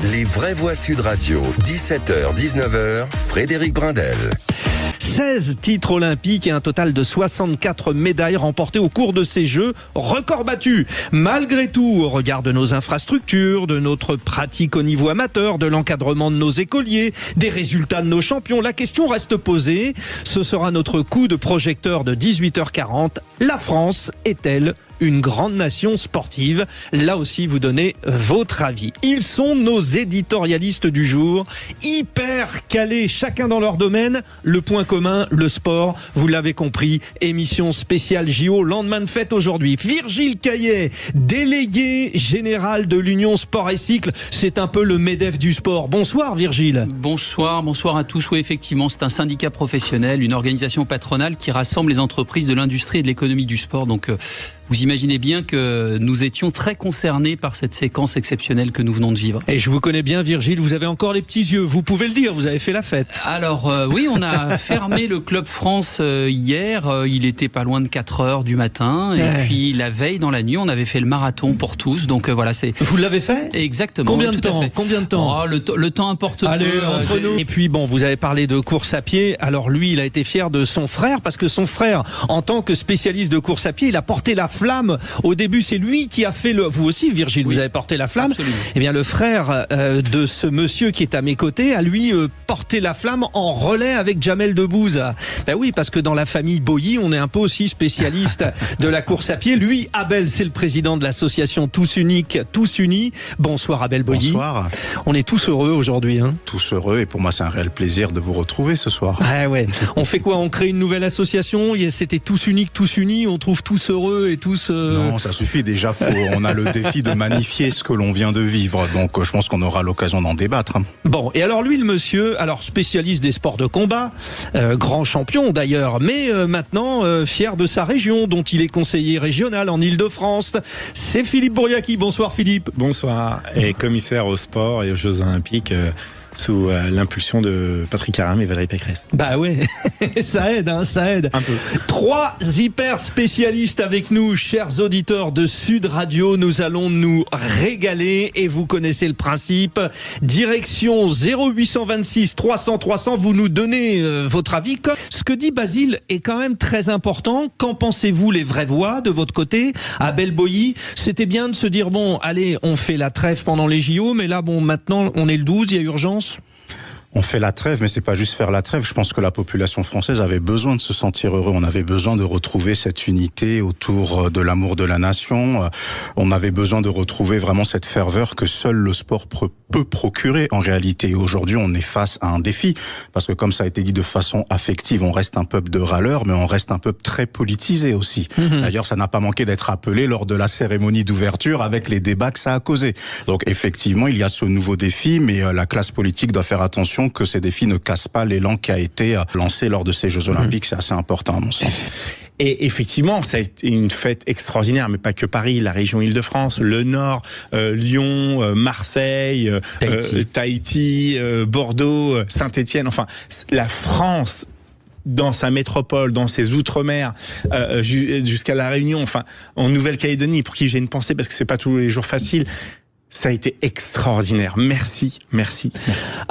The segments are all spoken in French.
Les vraies voix Sud Radio, 17h-19h, Frédéric Brindel. 16 titres olympiques et un total de 64 médailles remportées au cours de ces Jeux, record battu. Malgré tout, au regard de nos infrastructures, de notre pratique au niveau amateur, de l'encadrement de nos écoliers, des résultats de nos champions, la question reste posée. Ce sera notre coup de projecteur de 18h40. La France est-elle une grande nation sportive? Là aussi, vous donnez votre avis. Ils sont nos éditorialistes du jour, hyper calés, chacun dans leur domaine. Le point commun, le sport, vous l'avez compris, émission spéciale JO, lendemain de fête aujourd'hui. Virgile Caillet, délégué général de l'Union Sport et Cycle, c'est un peu le MEDEF du sport. Bonsoir Virgile. Bonsoir à tous. Oui, effectivement, c'est un syndicat professionnel, une organisation patronale qui rassemble les entreprises de l'industrie et de l'économie du sport. Donc, vous imaginez bien que nous étions très concernés par cette séquence exceptionnelle que nous venons de vivre. Et je vous connais bien Virgile, vous avez encore les petits yeux, vous pouvez le dire, vous avez fait la fête. Alors oui, on a fermé le Club France hier, il était pas loin de 4h du matin, et puis la veille dans la nuit, on avait fait le marathon pour tous, donc voilà, c'est... Vous l'avez fait ? Exactement. Combien de temps ? Oh, le temps importe peu. Allez, entre nous. Et puis bon, vous avez parlé de course à pied, alors lui, il a été fier de son frère, parce que son frère, en tant que spécialiste de course à pied, il a porté la flamme. Au début, c'est lui qui a fait le... Vous aussi, Virgile, oui, vous avez porté la flamme. Absolument. Eh bien, le frère de ce monsieur qui est à mes côtés a lui porté la flamme en relais avec Jamel Debbouze. Ben oui, parce que dans la famille Boilly, on est un peu aussi spécialiste de la course à pied. Lui, Abel, c'est le président de l'association Tous Uniques, Tous Unis. Bonsoir Abel Boilly. Bonsoir. On est tous heureux aujourd'hui. Hein. Tous heureux, et pour moi, c'est un réel plaisir de vous retrouver ce soir. Ah ouais. On fait quoi? On crée une nouvelle association? C'était Tous Uniques, Tous Unis. On trouve tous heureux et tous... Non, ça suffit déjà. On a le défi de magnifier ce que l'on vient de vivre. Donc, je pense qu'on aura l'occasion d'en débattre. Bon, et alors lui, le monsieur, alors spécialiste des sports de combat, grand champion d'ailleurs, mais maintenant fier de sa région, dont il est conseiller régional en Île-de-France. C'est Philippe Bouriaki. Bonsoir Philippe. Bonsoir. Et commissaire au sport et aux Jeux Olympiques. Sous l'impulsion de Patrick Aram et Valérie Pécresse. Bah ouais, ça aide, hein, ça aide. Un peu. 3 hyper spécialistes avec nous, chers auditeurs de Sud Radio. Nous allons nous régaler et vous connaissez le principe. Direction 0826 300 300, vous nous donnez votre avis. Ce que dit Basile est quand même très important. Qu'en pensez-vous, les vraies voix de votre côté? Abel Boilly, c'était bien de se dire, bon, allez, on fait la trêve pendant les JO, mais là, bon, maintenant, on est le 12, il y a urgence. On fait la trêve, mais c'est pas juste faire la trêve. Je pense que la population française avait besoin de se sentir heureux. On avait besoin de retrouver cette unité autour de l'amour de la nation. On avait besoin de retrouver vraiment cette ferveur que seul le sport peut procurer en réalité. Aujourd'hui, on est face à un défi parce que, comme ça a été dit de façon affective, on reste un peuple de râleurs, mais on reste un peuple très politisé aussi. D'ailleurs, ça n'a pas manqué d'être appelé lors de la cérémonie d'ouverture avec les débats que ça a causé. Donc, effectivement, il y a ce nouveau défi, mais la classe politique doit faire attention que ces défis ne cassent pas l'élan qui a été lancé lors de ces Jeux Olympiques. C'est assez important à mon sens. Et effectivement, ça a été une fête extraordinaire, mais pas que Paris, la région Île-de-France, le Nord, Lyon, Marseille, Tahiti, Bordeaux, Saint-Étienne, enfin, la France dans sa métropole, dans ses outre-mer, jusqu'à la Réunion, enfin, en Nouvelle-Calédonie, pour qui j'ai une pensée, parce que c'est pas tous les jours facile. Ça a été extraordinaire. Merci.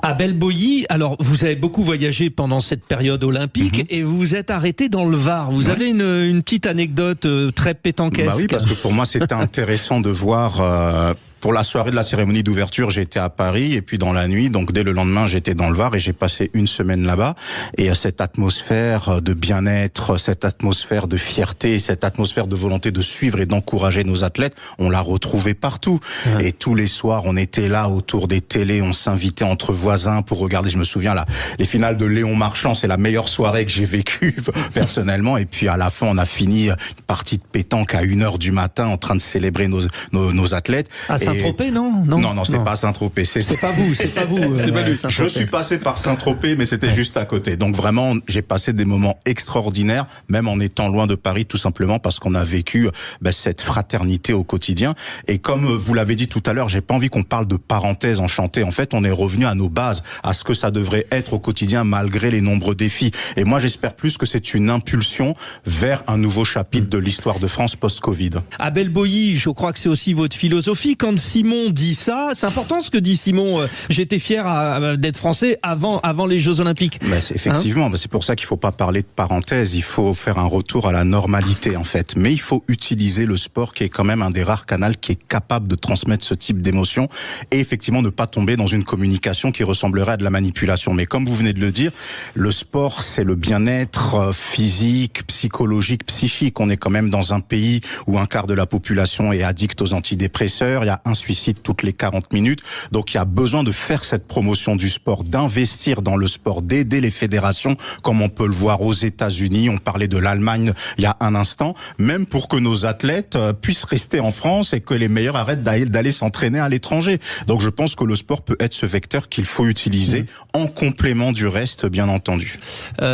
Abel Boilly, alors vous avez beaucoup voyagé pendant cette période olympique et vous vous êtes arrêté dans le Var. Vous avez une petite anecdote très pétanquesque. Bah oui, parce que pour moi c'était intéressant de voir... Pour la soirée de la cérémonie d'ouverture, j'étais à Paris et puis dans la nuit, donc dès le lendemain, j'étais dans le Var et j'ai passé une semaine là-bas. Et cette atmosphère de bien-être, cette atmosphère de fierté, cette atmosphère de volonté de suivre et d'encourager nos athlètes, on l'a retrouvée partout. Ouais. Et tous les soirs, on était là autour des télés, on s'invitait entre voisins pour regarder. Je me souviens là, les finales de Léon Marchand, c'est la meilleure soirée que j'ai vécue personnellement. Et puis à la fin, on a fini une partie de pétanque à 1h du matin en train de célébrer nos athlètes. Saint-Tropez, non, c'est pas Saint-Tropez. C'est pas vous. C'est pas lui. Je suis passé par Saint-Tropez, mais c'était juste à côté. Donc vraiment, j'ai passé des moments extraordinaires, même en étant loin de Paris, tout simplement parce qu'on a vécu cette fraternité au quotidien. Et comme vous l'avez dit tout à l'heure, j'ai pas envie qu'on parle de parenthèses enchantées. En fait, on est revenu à nos bases, à ce que ça devrait être au quotidien, malgré les nombreux défis. Et moi, j'espère plus que c'est une impulsion vers un nouveau chapitre de l'histoire de France post-Covid. Abel Boilly, je crois que c'est aussi votre philosophie. Quand Simon dit ça. C'est important ce que dit Simon. J'étais fier d'être français avant les Jeux Olympiques. Effectivement, c'est pour ça qu'il ne faut pas parler de parenthèse. Il faut faire un retour à la normalité, en fait. Mais il faut utiliser le sport, qui est quand même un des rares canaux qui est capable de transmettre ce type d'émotion, et effectivement ne pas tomber dans une communication qui ressemblerait à de la manipulation. Mais comme vous venez de le dire, le sport, c'est le bien-être physique, psychologique, psychique. On est quand même dans un pays où un quart de la population est addict aux antidépresseurs. Il y a un suicide toutes les 40 minutes. Donc il y a besoin de faire cette promotion du sport, d'investir dans le sport, d'aider les fédérations, comme on peut le voir aux États-Unis. On parlait de l'Allemagne il y a un instant, même pour que nos athlètes puissent rester en France et que les meilleurs arrêtent d'aller s'entraîner à l'étranger. Donc je pense que le sport peut être ce vecteur qu'il faut utiliser en complément du reste, bien entendu.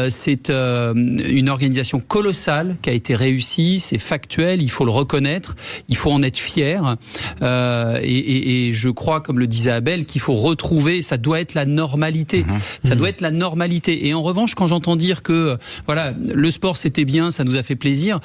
C'est une organisation colossale qui a été réussie, c'est factuel, il faut le reconnaître, il faut en être fier. Et je crois, comme le disait Abel, qu'il faut retrouver, ça doit être la normalité. Ça doit être la normalité. Et en revanche, quand j'entends dire que voilà, le sport c'était bien, ça nous a fait plaisir,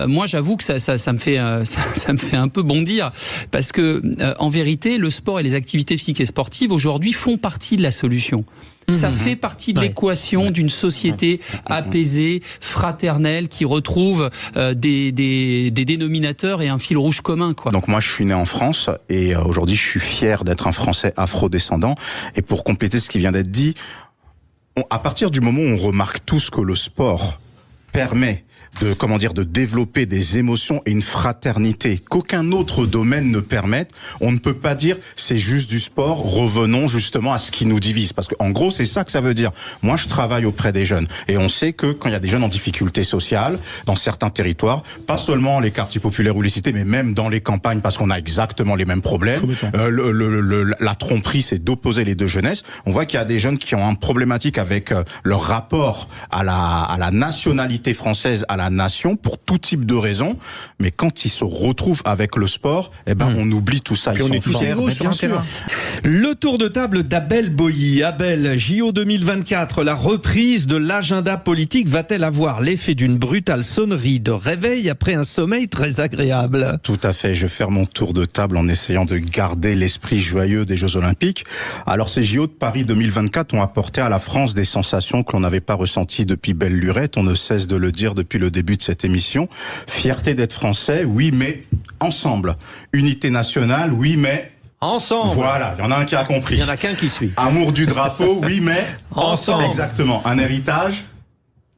moi j'avoue que ça me fait un peu bondir, parce que en vérité, le sport et les activités physiques et sportives aujourd'hui font partie de la solution. Ça fait partie de l'équation d'une société apaisée, fraternelle, qui retrouve des dénominateurs et un fil rouge commun, quoi. Donc moi, je suis né en France et aujourd'hui, je suis fier d'être un Français afro-descendant. Et pour compléter ce qui vient d'être dit, à partir du moment où on remarque tous que le sport permet de développer des émotions et une fraternité qu'aucun autre domaine ne permette, on ne peut pas dire c'est juste du sport, revenons justement à ce qui nous divise, parce qu'en gros c'est ça que ça veut dire. Moi je travaille auprès des jeunes et on sait que quand il y a des jeunes en difficulté sociale dans certains territoires, pas seulement les quartiers populaires ou les cités, mais même dans les campagnes, parce qu'on a exactement les mêmes problèmes, la tromperie, c'est d'opposer les deux jeunesses. On voit qu'il y a des jeunes qui ont un problématique avec leur rapport à la nationalité française, à la nation, pour tout type de raisons, mais quand ils se retrouvent avec le sport, on oublie tout ça. Ils sont fiers, bien sûr. Le tour de table d'Abel Boilly. Abel, JO 2024, la reprise de l'agenda politique va-t-elle avoir l'effet d'une brutale sonnerie de réveil après un sommeil très agréable? Tout à fait, je vais faire mon tour de table en essayant de garder l'esprit joyeux des Jeux Olympiques. Alors ces JO de Paris 2024 ont apporté à la France des sensations que l'on n'avait pas ressenties depuis belle lurette, on ne cesse de le dire depuis le début de cette émission. Fierté d'être français, oui, mais ensemble. Unité nationale, oui, mais ensemble. Voilà, il y en a un qui a compris. Il y en a qu'un qui suit. Amour du drapeau, oui, mais ensemble. Exactement. Un héritage.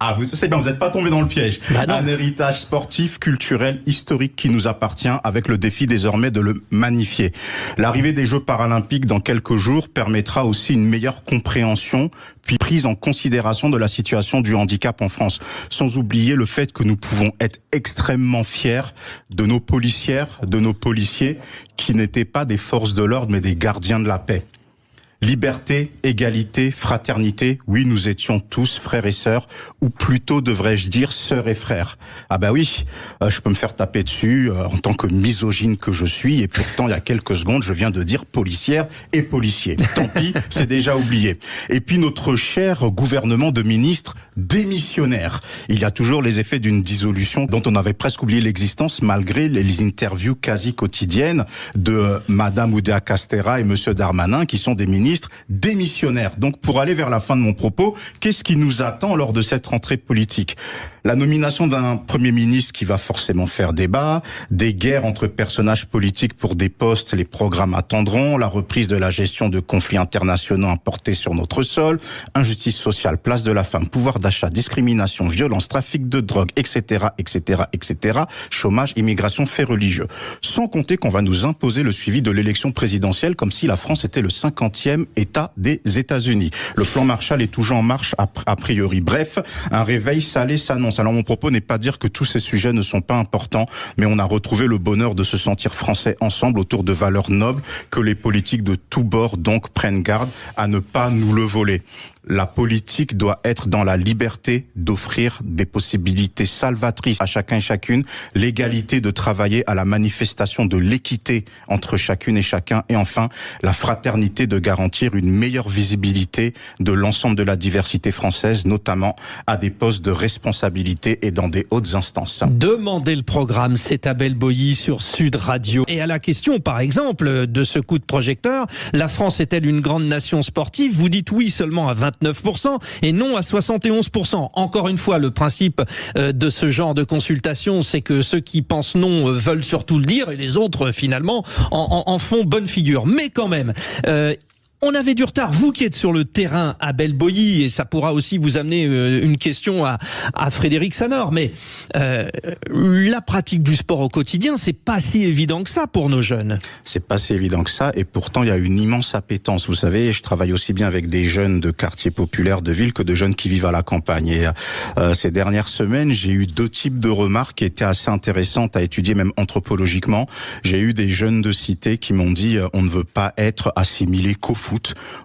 Ah, c'est bien, vous n'êtes pas tombé dans le piège. Un héritage sportif, culturel, historique qui nous appartient, avec le défi désormais de le magnifier. L'arrivée des Jeux paralympiques dans quelques jours permettra aussi une meilleure compréhension, puis prise en considération de la situation du handicap en France. Sans oublier le fait que nous pouvons être extrêmement fiers de nos policières, de nos policiers, qui n'étaient pas des forces de l'ordre, mais des gardiens de la paix. Liberté, égalité, fraternité, oui, nous étions tous frères et sœurs, ou plutôt devrais-je dire sœurs et frères. Ah bah oui, je peux me faire taper dessus en tant que misogyne que je suis, et pourtant il y a quelques secondes je viens de dire policière et policier. Tant pis, c'est déjà oublié. Et puis notre cher gouvernement de ministres démissionnaires. Il y a toujours les effets d'une dissolution dont on avait presque oublié l'existence, malgré les interviews quasi quotidiennes de Madame Oudéa Castéra et Monsieur Darmanin, qui sont des ministres démissionnaire. Donc pour aller vers la fin de mon propos, qu'est-ce qui nous attend lors de cette rentrée politique? La nomination d'un Premier ministre qui va forcément faire débat, des guerres entre personnages politiques pour des postes, les programmes attendront, la reprise de la gestion de conflits internationaux importés sur notre sol, injustice sociale, place de la femme, pouvoir d'achat, discrimination, violence, trafic de drogue, etc., etc., etc., chômage, immigration, faits religieux. Sans compter qu'on va nous imposer le suivi de l'élection présidentielle comme si la France était le 50e État des États-Unis. Le plan Marshall est toujours en marche a priori. Bref, un réveil salé s'annonce. Alors mon propos n'est pas dire que tous ces sujets ne sont pas importants, mais on a retrouvé le bonheur de se sentir français ensemble autour de valeurs nobles que les politiques de tous bords donc prennent garde à ne pas nous le voler. la politique doit être dans la liberté d'offrir des possibilités salvatrices à chacun et chacune, l'égalité de travailler à la manifestation de l'équité entre chacune et chacun, et enfin la fraternité de garantir une meilleure visibilité de l'ensemble de la diversité française, notamment à des postes de responsabilité et dans des hautes instances. Demandez le programme, c'est Abel Boilly sur Sud Radio. Et à la question, par exemple, de ce coup de projecteur, la France est-elle une grande nation sportive? Vous dites oui seulement à 29% et non à 71%. Encore une fois, le principe de ce genre de consultation, c'est que ceux qui pensent non veulent surtout le dire et les autres, finalement, en font bonne figure. Mais quand même... on avait du retard, vous qui êtes sur le terrain, Abel Boilly, et ça pourra aussi vous amener une question à Frédéric Sanor, mais la pratique du sport au quotidien, c'est pas si évident que ça pour nos jeunes. C'est pas si évident que ça, et pourtant il y a une immense appétence. Vous savez, je travaille aussi bien avec des jeunes de quartiers populaires de ville que de jeunes qui vivent à la campagne. Et ces dernières semaines, j'ai eu 2 types de remarques qui étaient assez intéressantes à étudier, même anthropologiquement. J'ai eu des jeunes de cité qui m'ont dit on ne veut pas être assimilé qu'au foot.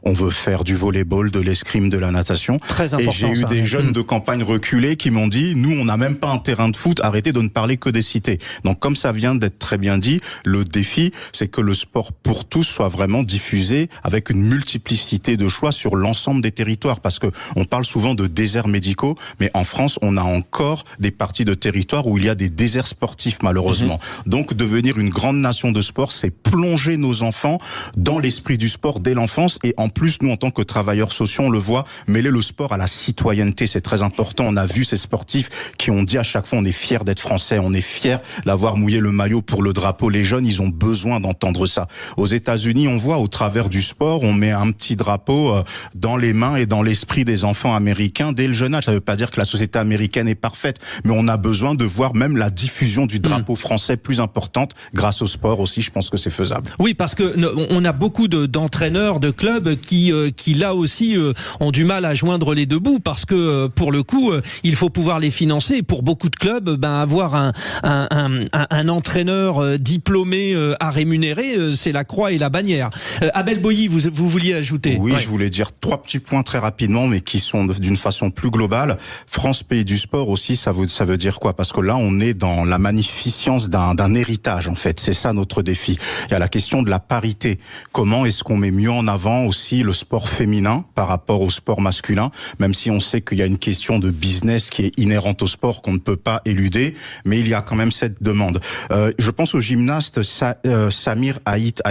On veut faire du volleyball, de l'escrime, de la natation. Très important. Et j'ai eu des jeunes de campagne reculés qui m'ont dit, nous, on n'a même pas un terrain de foot, arrêtez de ne parler que des cités. Donc, comme ça vient d'être très bien dit, le défi, c'est que le sport pour tous soit vraiment diffusé avec une multiplicité de choix sur l'ensemble des territoires. Parce que on parle souvent de déserts médicaux, mais en France, on a encore des parties de territoire où il y a des déserts sportifs, malheureusement. Donc, devenir une grande nation de sport, c'est plonger nos enfants dans l'esprit du sport dès l'enfance. Et en plus, nous, en tant que travailleurs sociaux, on le voit, mêler le sport à la citoyenneté, c'est très important. On a vu ces sportifs qui ont dit à chaque fois, on est fiers d'être français, on est fiers d'avoir mouillé le maillot pour le drapeau. Les jeunes, ils ont besoin d'entendre ça. Aux États-Unis, on voit, au travers du sport, on met un petit drapeau dans les mains et dans l'esprit des enfants américains dès le jeune âge. Ça veut pas dire que la société américaine est parfaite, mais on a besoin de voir même la diffusion du drapeau français plus importante grâce au sport aussi. Je pense que c'est faisable. Oui, parce que on a beaucoup d'entraîneurs, de clubs qui là aussi ont du mal à joindre les deux bouts, parce que pour le coup il faut pouvoir les financer, et pour beaucoup de clubs avoir un entraîneur diplômé à rémunérer, c'est la croix et la bannière. Abel Boilly, vous vouliez ajouter? Oui, je voulais dire 3 petits points très rapidement, mais qui sont d'une façon plus globale. France, pays du sport aussi, ça veut dire quoi? Parce que là, on est dans la magnificence d'un héritage, en fait. C'est ça notre défi. Il y a la question de la parité. Comment est-ce qu'on met mieux en avant aussi le sport féminin par rapport au sport masculin, même si on sait qu'il y a une question de business qui est inhérente au sport qu'on ne peut pas éluder, mais il y a quand même cette demande. Je pense au gymnaste Samir Haït,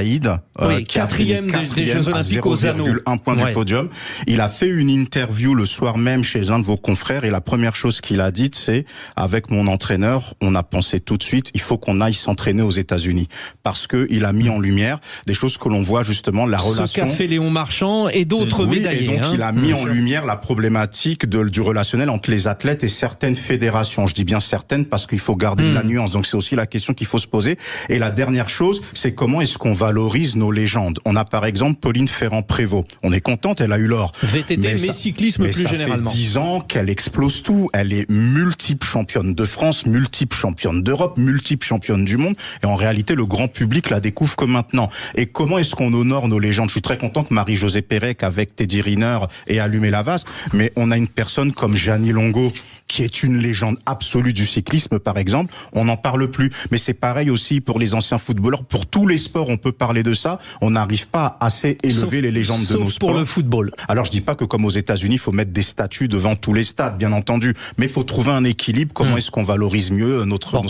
qui a fait des Jeux Olympiques aux anneaux. 0,1 point du podium. Il a fait une interview le soir même chez un de vos confrères, et la première chose qu'il a dite, c'est avec mon entraîneur, on a pensé tout de suite, il faut qu'on aille s'entraîner aux États-Unis, parce que il a mis en lumière des choses que l'on voit justement, la relation. Ce qu'a fait Léon Marchand et d'autres médaillés. Et donc il a mis en lumière la problématique du relationnel entre les athlètes et certaines fédérations. Je dis bien certaines parce qu'il faut garder de la nuance. Donc c'est aussi la question qu'il faut se poser. Et la dernière chose, c'est comment est-ce qu'on valorise nos légendes. On a par exemple Pauline Ferrand-Prévot. On est contente, elle a eu l'or. VTT, mais cyclisme plus généralement. Ça fait 10 ans qu'elle explose tout. Elle est multiple championne de France, multiple championne d'Europe, multiple championne du monde. Et en réalité, le grand public la découvre que maintenant. Et comment est-ce qu'on honore nos légendes? Je suis très content que Marie-Josée Pérec, avec Teddy Riner, ait allumé la vase. Mais on a une personne comme Gianni Longo, qui est une légende absolue du cyclisme, par exemple. On n'en parle plus. Mais c'est pareil aussi pour les anciens footballeurs. Pour tous les sports, on peut parler de ça. On n'arrive pas à assez élever les légendes de nos sports. Pour le football. Alors, je dis pas que comme aux États-Unis, il faut mettre des statues devant tous les stades, bien entendu. Mais il faut trouver un équilibre. Comment est-ce qu'on valorise mieux nos sports?